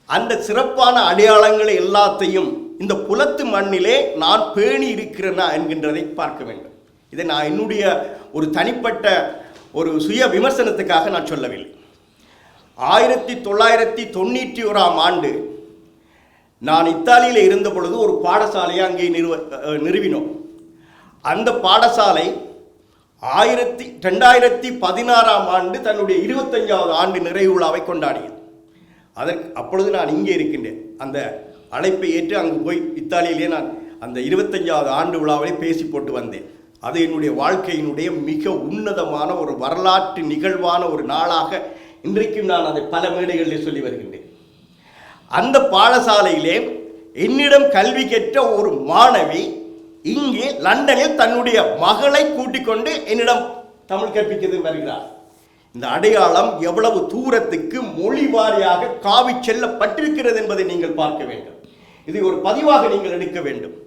அந்த சிறப்பான அடையாளங்களை எல்லாத்தையும் இந்த புலத்து மண்ணிலே நான் பேணி இருக்கிறேனா என்கின்றதை பார்க்க வேண்டும். இதை நான் என்னுடைய ஒரு தனிப்பட்ட ஒரு சுய விமர்சனத்துக்காக நான் சொல்லவில்லை. 1991ஆம் ஆண்டு நான் இத்தாலியில் இருந்த பொழுது ஒரு பாடசாலையை அங்கே நிறுவினோம். அந்த பாடசாலை 2016ஆம் ஆண்டு தன்னுடைய 25வது ஆண்டு நிறைவு விழாவை கொண்டாடியது. அப்பொழுது நான் இங்கே இருக்கின்றேன். அந்த அழைப்பை ஏற்று அங்கு போய் இத்தாலியிலே நான் அந்த 25வது ஆண்டு விழாவை பேசி போட்டு வந்தேன். அது என்னுடைய வாழ்க்கையினுடைய மிக உன்னதமான ஒரு வரலாற்று நிகழ்வான ஒரு நாளாக இன்றைக்கும் நான் அதை பல மேடைகளில் சொல்லி வருகின்றேன். அந்த பாடசாலையிலே என்னிடம் கல்வி கற்ற ஒரு மாணவி இங்கே லண்டனில் தன்னுடைய மகளை கூட்டிக் கொண்டு என்னிடம் தமிழ் கற்பிக்கிறது வருகிறார். இந்த அடையாளம் எவ்வளவு தூரத்துக்கு மொழி வாரியாக காவி செல்லப்பட்டிருக்கிறது என்பதை நீங்கள் பார்க்க வேண்டும். இதை ஒரு பதிவாக நீங்கள் எடுக்க வேண்டும்.